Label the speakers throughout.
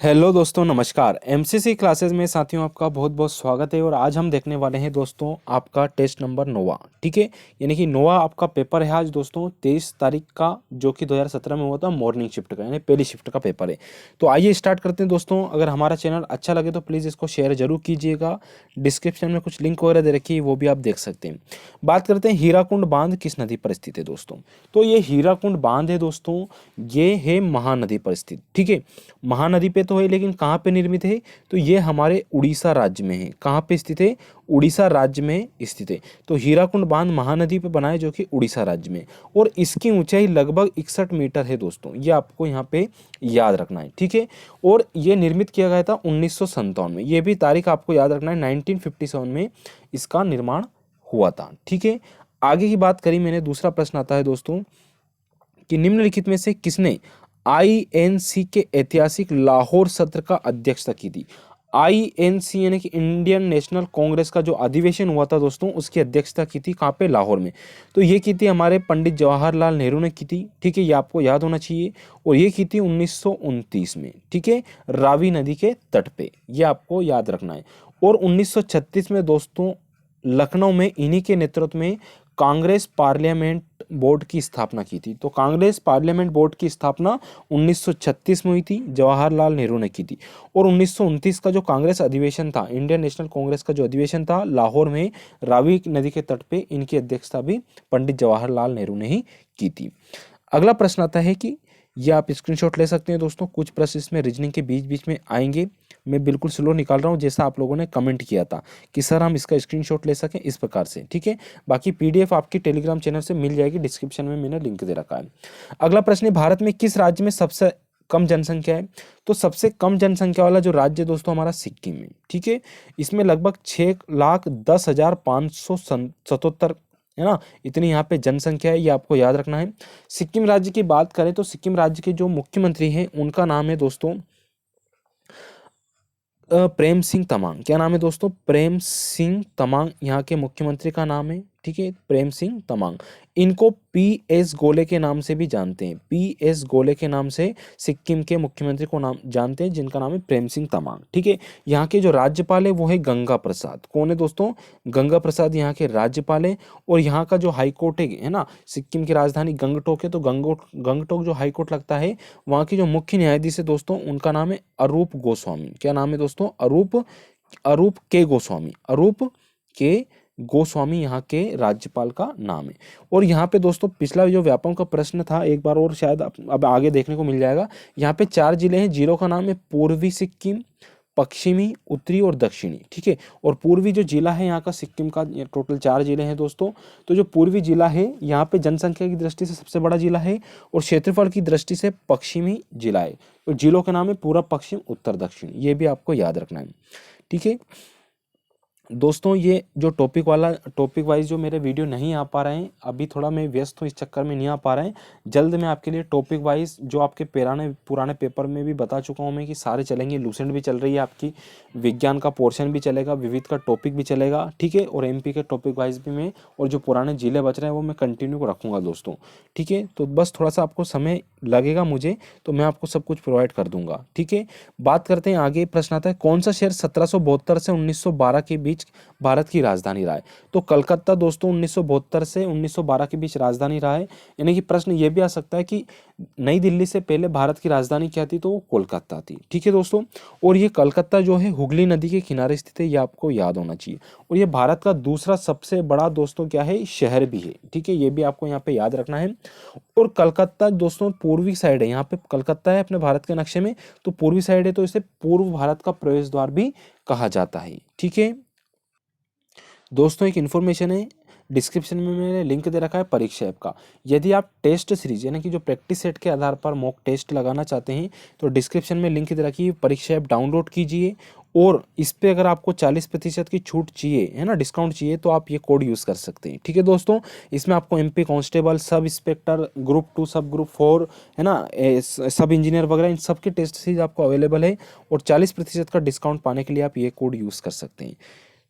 Speaker 1: Hello दोस्तों, नमस्कार। MCC classes में साथियों आपका बहुत बहुत स्वागत है। और आज हम देखने वाले हैं दोस्तों आपका टेस्ट नंबर नोवा। ठीक है, यानी कि नोवा आपका पेपर है आज दोस्तों 23 तारीख का, जो कि 2017 में हुआ था मॉर्निंग शिफ्ट का, यानी पहली शिफ्ट का पेपर है। तो आइए स्टार्ट करते हैं दोस्तों। अगर हमारा चैनल अच्छा लगे तो प्लीज़ इसको शेयर जरूर कीजिएगा। डिस्क्रिप्शन में कुछ लिंक वगैरह दे रखी है, वो भी आप देख सकते हैं। बात करते हैं हीराकुंड बांध किस नदी पर स्थित है दोस्तों। तो ये हीराकुंड बांध है दोस्तों, ये है महानदी पर स्थित। ठीक है, महानदी पे तो है, लेकिन कहाँ पे निर्मित है? तो ये हमारे उड़ीसा राज्य में है। कहाँ पे स्थित है? उड़ीसा राज्य में स्थित है। तो हीराकुंड बांध महानदी पे बना है, जो कि उड़ीसा राज्य में। और इसकी ऊंचाई लगभग 61 मीटर है दोस्तों, ये आपको यहाँ पे याद रखना है। ठीक है, और ये निर्मित किया गया था 1957 में। ये भी तारीख आपको याद रखना है, 1957 में इसका निर्माण हुआ था। ठीक है, आगे की बात करी मैंने। दूसरा प्रश्न आता है दोस्तों कि निम्नलिखित में से किसने आईएनसी के ऐतिहासिक लाहौर सत्र का अध्यक्षता की थी? आईएनसी यानी कि इंडियन नेशनल कांग्रेस का जो अधिवेशन हुआ था दोस्तों, उसकी अध्यक्षता की थी कहाँ पे? लाहौर में। तो ये की थी हमारे पंडित जवाहरलाल नेहरू ने की थी। ठीक है, ये आपको याद होना चाहिए। और ये की थी 1929 में। ठीक है, रावी नदी के तट पे, ये आपको याद रखना है। और 1936 में दोस्तों लखनऊ में इन्हीं के नेतृत्व में कांग्रेस पार्लियामेंट बोर्ड की स्थापना की थी। तो कांग्रेस पार्लियामेंट बोर्ड की स्थापना 1936 में हुई थी, जवाहरलाल नेहरू ने की थी। और 1929 का जो कांग्रेस अधिवेशन था, इंडियन नेशनल कांग्रेस का जो अधिवेशन था लाहौर में रावी नदी के तट पे, इनकी अध्यक्षता भी पंडित जवाहरलाल नेहरू ने ही की थी। अगला प्रश्न आता है कि ये आप स्क्रीनशॉट ले सकते हैं दोस्तों। कुछ प्रश्न इसमें रीजनिंग के बीच बीच में आएंगे। मैं बिल्कुल स्लो निकाल रहा हूँ, जैसा आप लोगों ने कमेंट किया था कि सर हम इसका स्क्रीनशॉट ले सकें, इस प्रकार से। ठीक है, बाकी पीडीएफ आपकी टेलीग्राम चैनल से मिल जाएगी, डिस्क्रिप्शन में मैंने लिंक दे रखा है। अगला प्रश्न है, भारत में किस राज्य में सबसे कम जनसंख्या है? तो सबसे कम जनसंख्या वाला जो राज्य दोस्तों हमारा सिक्किम है। ठीक है, इसमें लगभग 6,10,577 है ना, इतनी यहाँ पे जनसंख्या है, ये आपको याद रखना है। सिक्किम राज्य की बात करें तो सिक्किम राज्य के जो मुख्यमंत्री हैं उनका नाम है दोस्तों प्रेम सिंह तमांग। क्या नाम है दोस्तों? प्रेम सिंह तमांग यहाँ के मुख्यमंत्री का नाम है। ठीक है, प्रेम सिंह तमांग। इनको पीएस गोले के नाम से भी जानते हैं। पीएस गोले के नाम से सिक्किम के मुख्यमंत्री को नाम जानते हैं, जिनका नाम है प्रेम सिंह तमांग। ठीक है, यहाँ के जो राज्यपाल है वो है गंगा प्रसाद। कौन है दोस्तों? गंगा प्रसाद यहाँ के राज्यपाल है। और यहाँ का जो हाईकोर्ट है ना, सिक्किम की राजधानी गंगटोक है, तो गंगटोक जो हाईकोर्ट लगता है, वहाँ की जो मुख्य न्यायाधीश है दोस्तों, उनका नाम है अरूप गोस्वामी। क्या नाम है दोस्तों? अरूप अरूप के गोस्वामी। अरूप के गोस्वामी यहाँ के राज्यपाल का नाम है। और यहाँ पे दोस्तों पिछला जो व्यापम का प्रश्न था, एक बार और शायद अब आगे देखने को मिल जाएगा। यहाँ पे 4 जिले हैं, जिलों का नाम है पूर्वी सिक्किम, पश्चिमी, उत्तरी और दक्षिणी। ठीक है, और पूर्वी जो जिला है यहाँ का सिक्किम का, टोटल 4 जिले हैं दोस्तों। तो जो पूर्वी जिला है यहाँ पे जनसंख्या की दृष्टि से सबसे बड़ा जिला है, और क्षेत्रफल की दृष्टि से पश्चिमी जिला है। तो जिलों का नाम है पूर्व, पश्चिम, उत्तर, दक्षिण। ये भी आपको याद रखना है। ठीक है दोस्तों, ये जो टॉपिक वाइज जो मेरे वीडियो नहीं आ पा रहे हैं, अभी थोड़ा मैं व्यस्त हूँ, इस चक्कर में नहीं आ पा रहे हैं। जल्द मैं आपके लिए टॉपिक वाइज जो आपके पुराने पेपर में भी बता चुका हूँ मैं कि सारे चलेंगे। लूसेंट भी चल रही है आपकी, विज्ञान का पोर्शन भी चलेगा, विविध का टॉपिक भी चलेगा। ठीक है, और एमपी के टॉपिक वाइज भी मैं, और जो पुराने जिले बच रहे हैं वो मैं कंटिन्यू रखूँगा दोस्तों। ठीक है, तो बस थोड़ा सा आपको समय लगेगा मुझे, तो मैं आपको सब कुछ प्रोवाइड कर दूंगा। ठीक है, बात करते हैं आगे। प्रश्न आता है, कौन सा शहर 1772 से 1912 के बीच भारत की राजधानी रहा है? तो कलकत्ता दोस्तों 1972 से 1912 के बीच राजधानी रहा है। यानी कि प्रश्न ये भी आ सकता है कि नई दिल्ली से पहले भारत की राजधानी क्या थी? तो वो कोलकाता थी। ठीक है दोस्तों, और ये कलकत्ता जो है हुगली नदी के किनारे स्थित है, ये आपको याद होना चाहिए। और ये भारत का दूसरा सबसे बड़ा दोस्तों क्या है? शहर भी है। ठीक है, ये भी आपको यहाँ पे याद रखना है। और कलकत्ता दोस्तों पूर्वी साइड है, यहाँ पे कलकत्ता है अपने भारत के नक्शे में, तो पूर्वी साइड है, तो इसे पूर्व भारत का प्रवेश द्वार भी कहा जाता है। ठीक है दोस्तों, एक इन्फॉर्मेशन है, डिस्क्रिप्शन में मैंने लिंक दे रखा है परीक्षा ऐप का। यदि आप टेस्ट सीरीज यानी कि जो प्रैक्टिस सेट के आधार पर मॉक टेस्ट लगाना चाहते हैं, तो डिस्क्रिप्शन में लिंक दे रखी है, परीक्षा ऐप डाउनलोड कीजिए। और इस पे अगर आपको 40% की छूट चाहिए, है ना, डिस्काउंट चाहिए, तो आप ये कोड यूज़ कर सकते हैं। ठीक है दोस्तों, इसमें आपको MP constable, sub inspector, group 2, सब ग्रुप 4, है ना, सब इंजीनियर वगैरह, इन सब के टेस्ट सीरीज आपको अवेलेबल है। और 40% का डिस्काउंट पाने के लिए आप ये कोड यूज़ कर सकते हैं।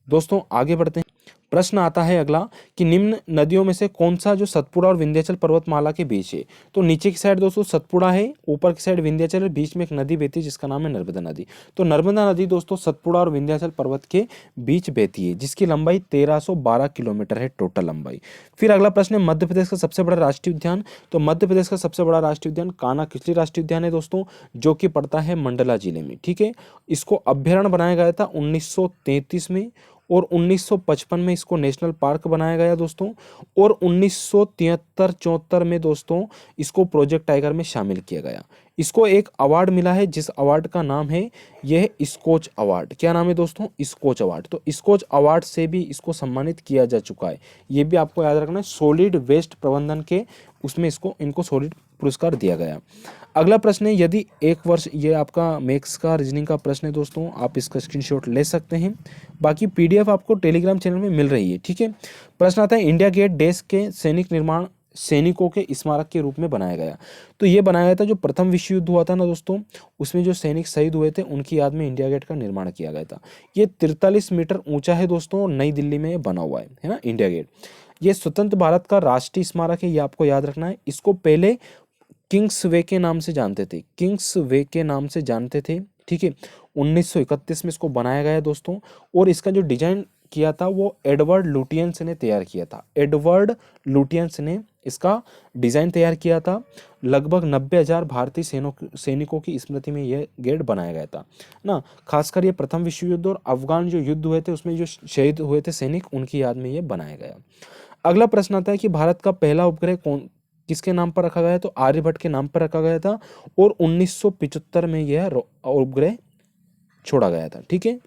Speaker 1: दोस्तों आगे बढ़ते हैं। प्रश्न आता है अगला कि निम्न नदियों में से कौन सा जो सतपुड़ा और विंध्याचल पर्वतमाला के बीच है। तो नीचे की साइड दोस्तों सतपुड़ा है, ऊपर की साइड विंध्याचल है, बीच में एक नदी बहती है जिसका नाम है नर्मदा नदी। तो नर्मदा नदी दोस्तों सतपुड़ा और विंध्याचल पर्वत के बीच बहती है, जिसकी लंबाई 1312 किलोमीटर है टोटल लंबाई। फिर अगला प्रश्न है मध्य प्रदेश का सबसे बड़ा राष्ट्रीय उद्यान। तो मध्य प्रदेश का सबसे बड़ा राष्ट्रीय उद्यान कान्हा किसली राष्ट्रीय उद्यान है दोस्तों, जो कि पड़ता है मंडला जिले में। ठीक है, इसको अभ्यारण्य बनाया गया था 1933 में, और 1955 में इसको नेशनल पार्क बनाया गया दोस्तों, और 1973-74 में दोस्तों इसको प्रोजेक्ट टाइगर में शामिल किया गया। इसको एक अवार्ड मिला है, जिस अवार्ड का नाम है यह स्कॉच अवार्ड। क्या नाम है दोस्तों, स्कॉच अवार्ड। तो स्कॉच अवार्ड से भी इसको सम्मानित किया जा चुका है। ये भी आपको याद रखना है, सॉलिड वेस्ट प्रबंधन के उसमें इनको सॉलिड पुरस्कार दिया गया। अगला प्रश्न है, यदि एक वर्ष, ये आपका मैथ्स का रीजनिंग का प्रश्न है दोस्तों, आप इसका स्क्रीनशॉट ले सकते हैं। बाकी पीडीएफ आपको टेलीग्राम चैनल में मिल रही है। ठीक है, प्रश्न आता है इंडिया गेट देश के सैनिक निर्माण सैनिकों के स्मारक के रूप में बनाया गया। तो ये बनाया गया था, जो प्रथम विश्व युद्ध हुआ था ना दोस्तों, उसमें जो सैनिक शहीद हुए थे उनकी याद में इंडिया गेट का निर्माण किया गया था। ये 43 मीटर ऊंचा है दोस्तों, नई दिल्ली में बना हुआ है ना इंडिया गेट। ये स्वतंत्र भारत का राष्ट्रीय स्मारक है, ये आपको याद रखना है। इसको पहले किंग्स वे के नाम से जानते थे, किंग्स वे के नाम से जानते थे। ठीक है, 1931 में इसको बनाया गया दोस्तों, और इसका जो डिजाइन किया था वो एडवर्ड लुटियंस ने तैयार किया था। एडवर्ड लुटियंस ने इसका डिजाइन तैयार किया था। लगभग 90,000 भारतीय सैनिकों की स्मृति में यह गेट बनाया गया था ना। खासकर ये प्रथम विश्व युद्ध और अफगान जो युद्ध हुए थे उसमें जो शहीद हुए थे सैनिक, उनकी याद में यह बनाया गया। अगला प्रश्न आता है कि भारत का पहला उपग्रह किसके नाम पर रखा गया है। तो आर्यभट्ट के नाम पर रखा गया था, और 1975 में यह उपग्रह छोड़ा गया था। ठीक है,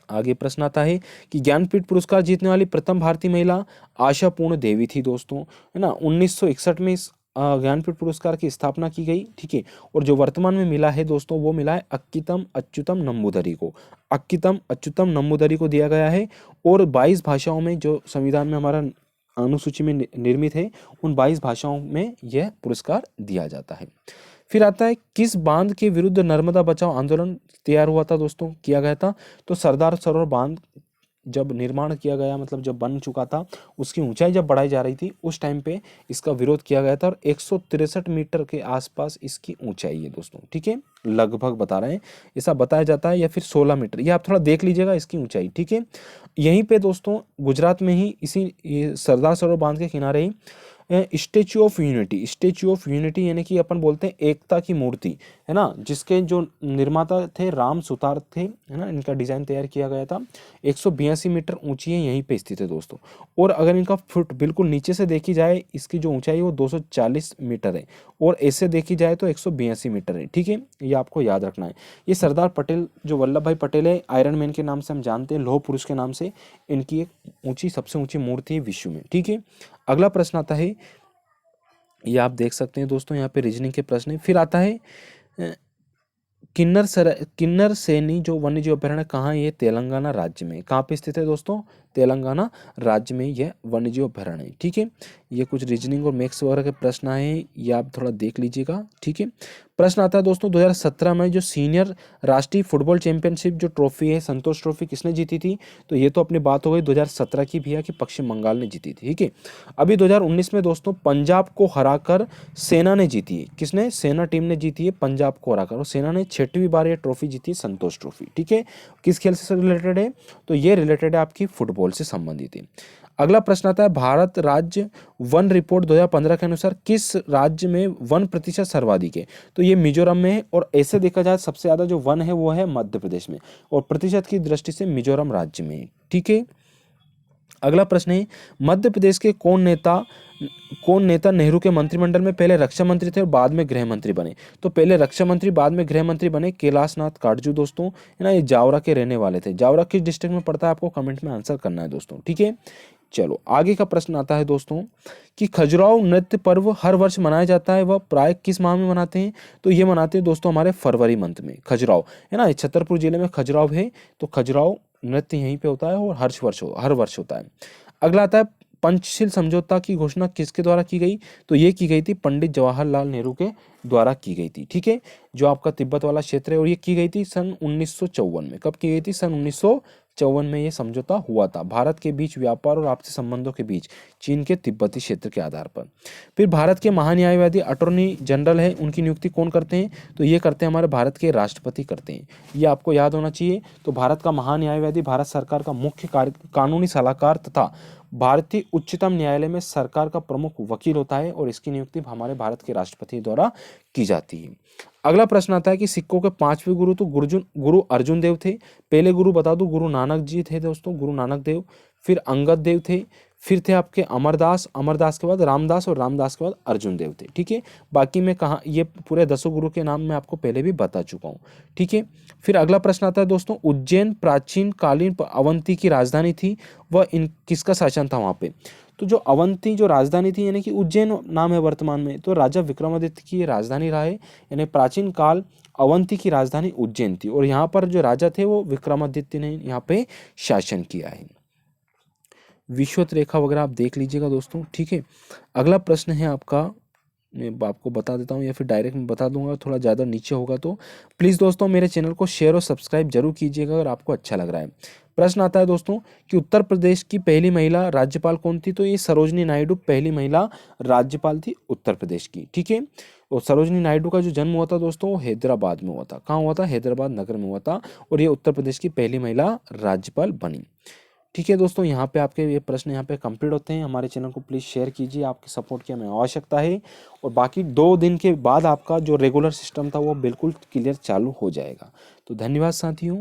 Speaker 1: आगे प्रश्न आता है कि ज्ञानपीठ पुरस्कार जीतने वाली प्रथम भारतीय महिला आशा पूर्ण देवी थी दोस्तों, है ना। 1961 में इस ज्ञानपीठ पुरस्कार की स्थापना की गई। ठीक है, और जो वर्तमान में मिला है दोस्तों वो मिला है अक्कीतम अच्युतम नंबूदरी को। अक्कीतम अच्युतम नंबूदरी को दिया गया है, और 22 भाषाओं में, जो संविधान में हमारा अनुसूची में निर्मित है, उन 22 भाषाओं में यह पुरस्कार दिया जाता है। फिर आता है किस बांध के विरुद्ध नर्मदा बचाओ आंदोलन तैयार हुआ था दोस्तों, किया गया था। तो सरदार सरोवर बांध जब निर्माण किया गया, मतलब जब बन चुका था, उसकी ऊंचाई जब बढ़ाई जा रही थी, उस टाइम पे इसका विरोध किया गया था, और 163 मीटर के आसपास इसकी ऊंचाई है दोस्तों। ठीक है, लगभग बता रहे हैं, ऐसा बताया जाता है, या फिर 16 मीटर, ये आप थोड़ा देख लीजिएगा इसकी ऊंचाई। ठीक है, यहीं पे दोस्तों गुजरात में ही इसी सरदार सरोवर बांध के किनारे ही Statue of Unity, Statue of Unity यानी कि अपन बोलते हैं एकता की मूर्ति, है ना, जिसके जो निर्माता थे राम सुतार थे, है ना, इनका डिजाइन तैयार किया गया था। 182 मीटर ऊंची है, यहीं पे स्थित है दोस्तों। और अगर इनका फुट बिल्कुल नीचे से देखी जाए, इसकी जो ऊंचाई है वो 240 मीटर है, और ऐसे देखी जाए तो 182 मीटर है। ठीक है, ये आपको याद रखना है। ये सरदार पटेल, जो वल्लभ भाई पटेल है, आयरन मैन के नाम से हम जानते हैं, लौह पुरुष के नाम से, इनकी एक ऊंची, सबसे ऊंची मूर्ति है विश्व में। ठीक है, अगला प्रश्न आता है, ये आप देख सकते हैं दोस्तों, यहाँ पे रीजनिंग के प्रश्न है। फिर आता है किन्नर सैनी जो वन्यजीव अभयारण्य कहाँ है, ये तेलंगाना राज्य में। कहाँ पे स्थित है दोस्तों, तेलंगाना राज्य में यह वन्यजीव अभयारण्य है। ठीक है, ये कुछ रीजनिंग और मैथ्स वगैरह के प्रश्न आए हैं, ये आप थोड़ा देख लीजिएगा। ठीक है, प्रश्न आता है दोस्तों 2017 में जो सीनियर राष्ट्रीय फुटबॉल चैंपियनशिप जो ट्रॉफी है, संतोष ट्रॉफी, किसने जीती थी। तो ये तो अपनी बात हो गई 2017 की भैया, कि पश्चिम बंगाल ने जीती थी। ठीक है, अभी 2019 में दोस्तों पंजाब को हराकर सेना ने जीती है। किसने, सेना टीम ने जीती है पंजाब को हराकर, और सेना ने 6वीं बार ये ट्रॉफी जीती है, संतोष ट्रॉफी। ठीक है, किस खेल से रिलेटेड है, तो ये रिलेटेड है आपकी फुटबॉल से संबंधित है। अगला प्रश्न आता है भारत राज्य वन रिपोर्ट 2015 के अनुसार किस राज्य में 1% सर्वाधिक है। तो ये मिजोरम में है, और ऐसे देखा जाए सबसे ज्यादा जो वन है वो है मध्य प्रदेश में, और प्रतिशत की दृष्टि से मिजोरम राज्य में है। ठीक है, अगला प्रश्न है मध्य प्रदेश के कौन नेता नेहरू के मंत्रिमंडल में पहले रक्षा मंत्री थे और बाद में गृह मंत्री बने। तो पहले रक्षा मंत्री बाद में गृह मंत्री बने, कैलाशनाथ काटजू दोस्तों, है ना। ये जावरा के रहने वाले थे। जावरा किस डिस्ट्रिक्ट में पड़ता है, आपको कमेंट में आंसर करना है दोस्तों। ठीक है, चलो आगे का प्रश्न आता है दोस्तों कि खजुराहो नृत्य पर्व हर वर्ष मनाया जाता है, वह प्राय किस माह में मनाते हैं। तो ये मनाते हैं दोस्तों हमारे फरवरी मंथ में। खजुराहो, है ना, छतरपुर जिले में खजुराहो है, तो खजुराहो नृत्य यहीं पे होता है, और हर वर्ष होता है। अगला आता है पंचशील समझौता की घोषणा किसके द्वारा की गई। तो ये की गई थी पंडित जवाहरलाल नेहरू के द्वारा की गई थी। ठीक है, जो आपका तिब्बत वाला क्षेत्र है, और ये की गई थी सन 1954 में। कब की गई थी? सन 1954 में ये समझौता हुआ था भारत के बीच व्यापार और आपसी संबंधों के बीच चीन के तिब्बती क्षेत्र के आधार पर। फिर भारत के महान्यायवादी अटॉर्नी जनरल है, उनकी नियुक्ति कौन करते हैं? तो ये करते हैं हमारे भारत के राष्ट्रपति करते हैं। ये आपको याद होना चाहिए। तो भारत का महान्यायवादी भारत सरकार का मुख्य कानूनी सलाहकार तथा भारतीय उच्चतम न्यायालय में सरकार का प्रमुख वकील होता है, और इसकी नियुक्ति हमारे भारत के राष्ट्रपति द्वारा की जाती है। अगला प्रश्न आता है कि सिखों के 5वें गुरु तो गुरु अर्जुन देव थे। पहले गुरु बता दूं, गुरु नानक जी थे दोस्तों, गुरु नानक देव। फिर अंगद देव थे। फिर थे आपके अमरदास, अमरदास के बाद रामदास, और रामदास के बाद अर्जुन देव थे। ठीक है, बाकी मैं कहा ये पूरे 10 गुरु के नाम मैं आपको पहले भी बता चुका हूँ। ठीक है, फिर अगला प्रश्न आता है दोस्तों, उज्जैन प्राचीन कालीन अवंती की राजधानी थी, वह इन किसका शासन था वहाँ पे? तो जो अवंती जो राजधानी थी, यानी कि उज्जैन नाम है वर्तमान में, तो राजा विक्रमादित्य की ये राजधानी रहा है। यानी प्राचीन काल अवंती की राजधानी उज्जैन थी, और यहाँ पर जो राजा थे वो विक्रमादित्य ने यहाँ पे शासन किया है। विश्वत रेखा वगैरह आप देख लीजिएगा दोस्तों। ठीक है, अगला प्रश्न है आपका, मैं आपको बता देता हूँ या फिर डायरेक्ट मैं बता दूंगा, थोड़ा ज़्यादा नीचे होगा तो प्लीज़ दोस्तों मेरे चैनल को शेयर और सब्सक्राइब जरूर कीजिएगा अगर आपको अच्छा लग रहा है। प्रश्न आता है दोस्तों कि उत्तर प्रदेश की पहली महिला राज्यपाल कौन थी? तो ये सरोजनी नायडू पहली महिला राज्यपाल थी उत्तर प्रदेश की। ठीक है, और सरोजनी नायडू का जो जन्म हुआ था दोस्तों वो हैदराबाद में हुआ था। कहाँ हुआ था? हैदराबाद नगर में हुआ था, और ये उत्तर प्रदेश की पहली महिला राज्यपाल बनी। ठीक है दोस्तों, यहाँ पे आपके ये प्रश्न यहाँ पे कंप्लीट होते हैं। हमारे चैनल को प्लीज़ शेयर कीजिए, आपके सपोर्ट की हमें आवश्यकता है। और बाकी 2 दिन के बाद आपका जो रेगुलर सिस्टम था वो बिल्कुल क्लियर चालू हो जाएगा। तो धन्यवाद साथियों।